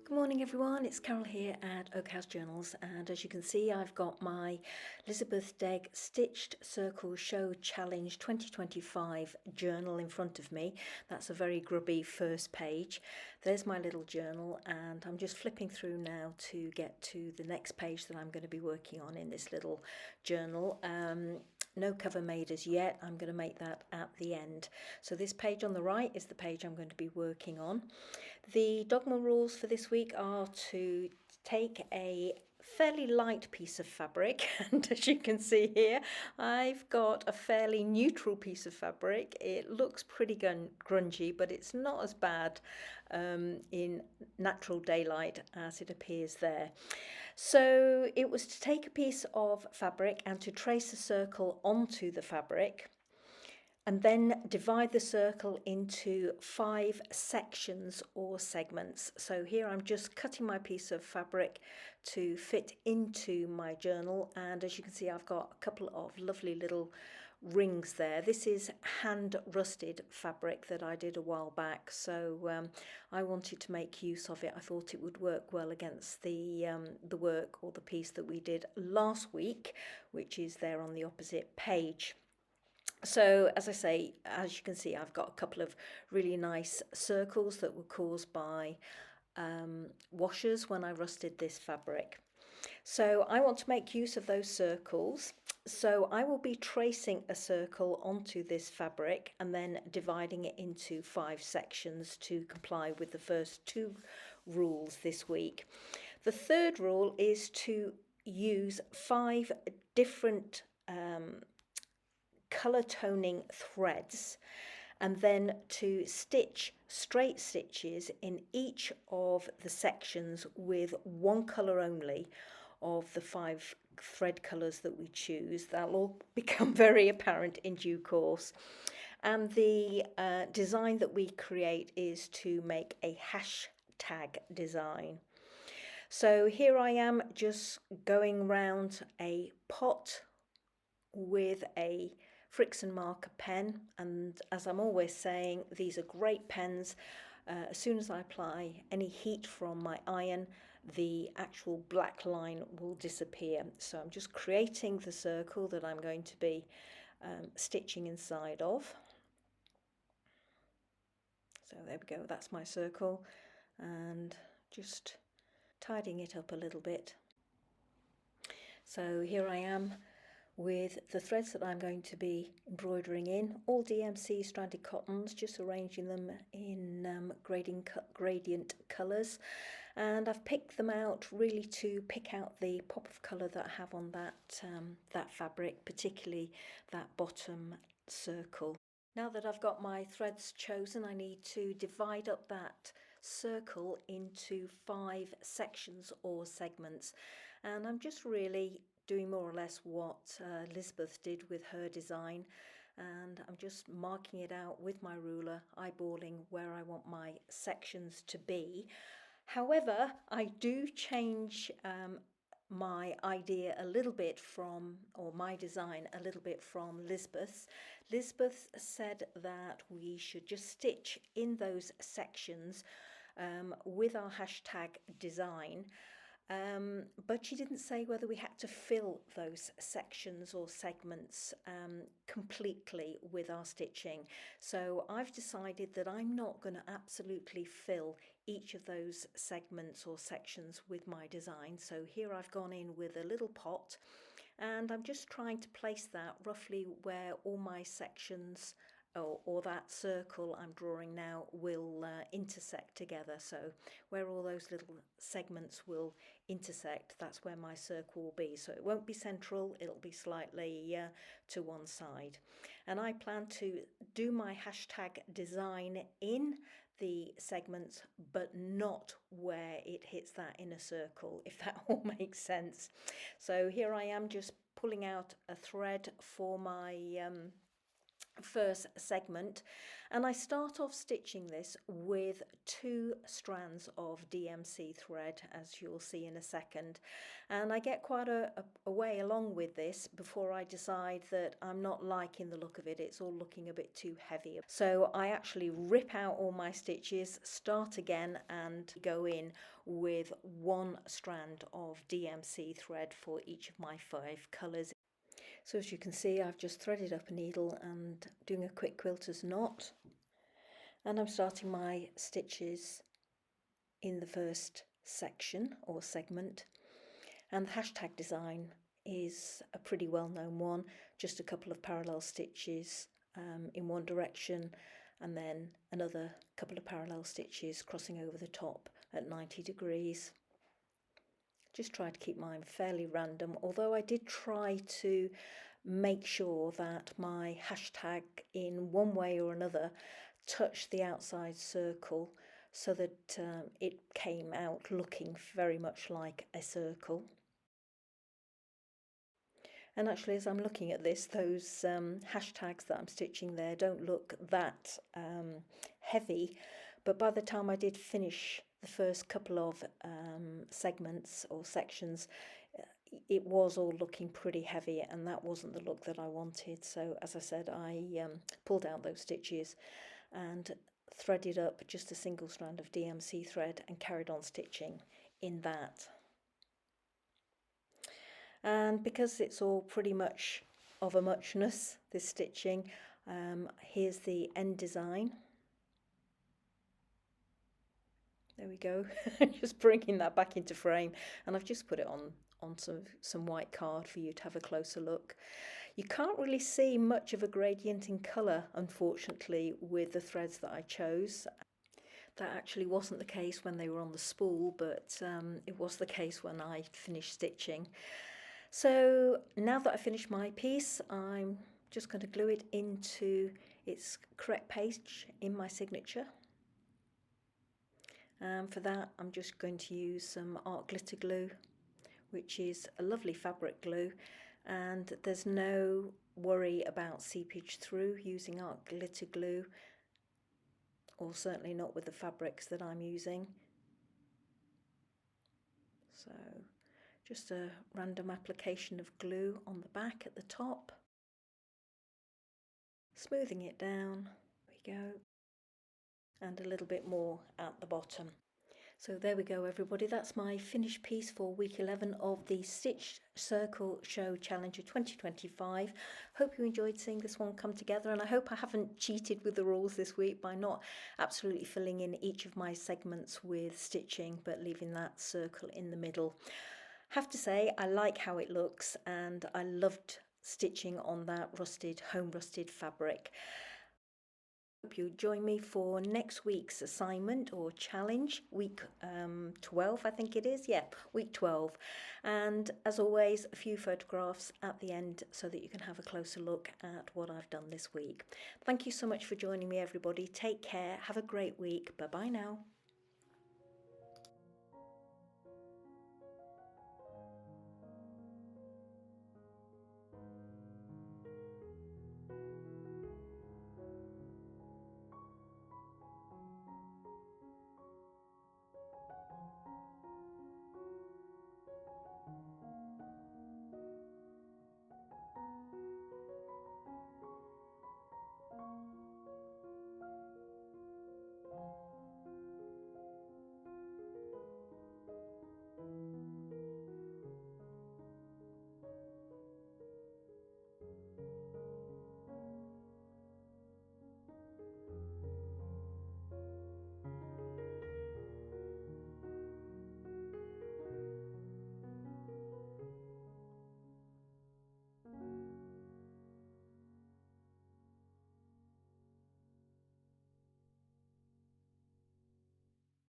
Good morning everyone, it's Carol here at Oak House Journals, and as you can see I've got my Lisbeth Degn Stitched Circle Show Challenge 2025 journal in front of me. That's a very grubby first page. There's my little journal, and I'm just flipping through now to get to the next page that I'm going to be working on in this little journal. No cover made as yet. I'm going to make that at the end. So this page on the right is the page I'm going to be working on. The Dogma rules for this week are to take a fairly light piece of fabric, and as you can see here I've got a fairly neutral piece of fabric. It looks pretty grungy, but it's not as bad in natural daylight as it appears there. So it was to take a piece of fabric and to trace a circle onto the fabric, and then divide the circle into 5 sections or segments. So here I'm just cutting my piece of fabric to fit into my journal, and as you can see I've got a couple of lovely little rings there. This is hand rusted fabric that I did a while back, so I wanted to make use of it. I thought it would work well against the work or the piece that we did last week, which is there on the opposite page. So as I say, as you can see, I've got a couple of really nice circles that were caused by washers when I rusted this fabric. So I want to make use of those circles. So I will be tracing a circle onto this fabric and then dividing it into 5 sections to comply with the first 2 rules this week. The third rule is to use 5 different colour toning threads, and then to stitch straight stitches in each of the sections with one colour only of the 5 thread colours that we choose. That'll all become very apparent in due course. And the design that we create is to make a hashtag design. So here I am just going round a pot with a Friction marker pen, and as I'm always saying, these are great pens. As soon as I apply any heat from my iron, the actual black line will disappear. So I'm just creating the circle that I'm going to be stitching inside of. So there we go, that's my circle, and just tidying it up a little bit. So here I am with the threads that I'm going to be embroidering in, all DMC stranded cottons, just arranging them in gradient colours, and I've picked them out really to pick out the pop of colour that I have on that fabric, particularly that bottom circle. Now that I've got my threads chosen, I need to divide up that circle into 5 sections or segments, and I'm just really doing more or less what Lisbeth did with her design, and I'm just marking it out with my ruler, eyeballing where I want my sections to be. However, I do change my idea a little bit from, or my design a little bit from Lisbeth's. Lisbeth said that we should just stitch in those sections with our hashtag design. But she didn't say whether we had to fill those sections or segments completely with our stitching. So I've decided that I'm not going to absolutely fill each of those segments or sections with my design. So here I've gone in with a little pot, and I'm just trying to place that roughly where all my sections or that circle I'm drawing now will intersect together. So where all those little segments will intersect, that's where my circle will be. So it won't be central, it'll be slightly to one side. And I plan to do my hashtag design in the segments, but not where it hits that inner circle, if that all makes sense. So here I am just pulling out a thread for my first segment, and I start off stitching this with 2 strands of DMC thread, as you'll see in a second, and I get quite a way along with this before I decide that I'm not liking the look of it. It's all looking a bit too heavy, so I actually rip out all my stitches, start again, and go in with 1 strand of DMC thread for each of my 5 colours. So as you can see, I've just threaded up a needle and doing a quick quilter's knot, and I'm starting my stitches in the first section or segment, and the hashtag design is a pretty well-known one, just a couple of parallel stitches in one direction and then another couple of parallel stitches crossing over the top at 90 degrees. Just try to keep mine fairly random, although I did try to make sure that my hashtag in one way or another touched the outside circle so that it came out looking very much like a circle. And actually, as I'm looking at this, those hashtags that I'm stitching there don't look that heavy, but by the time I did finish the first couple of segments or sections, it was all looking pretty heavy, and that wasn't the look that I wanted. So as I said, I pulled out those stitches and threaded up just a single strand of DMC thread and carried on stitching in that. And because it's all pretty much of a muchness, this stitching, here's the end design. There we go. Just bringing that back into frame, and I've just put it on some white card for you to have a closer look. You can't really see much of a gradient in colour, unfortunately, with the threads that I chose. That actually wasn't the case when they were on the spool, but it was the case when I finished stitching. So now that I've finished my piece, I'm just going to glue it into its correct page in my signature. For that, I'm just going to use some art glitter glue, which is a lovely fabric glue, and there's no worry about seepage through using art glitter glue, or certainly not with the fabrics that I'm using. So just a random application of glue on the back at the top, smoothing it down, there we go, and a little bit more at the bottom. So there we go, everybody. That's my finished piece for week 11 of the Stitched Circle Show Challenge of 2025. Hope you enjoyed seeing this one come together, and I hope I haven't cheated with the rules this week by not absolutely filling in each of my segments with stitching, but leaving that circle in the middle. Have to say, I like how it looks, and I loved stitching on that home rusted fabric. Hope you'll join me for next week's assignment or challenge, week 12 I think it is, yeah, week 12, and as always a few photographs at the end so that you can have a closer look at what I've done this week. Thank you so much for joining me, everybody. Take care, have a great week, bye bye now.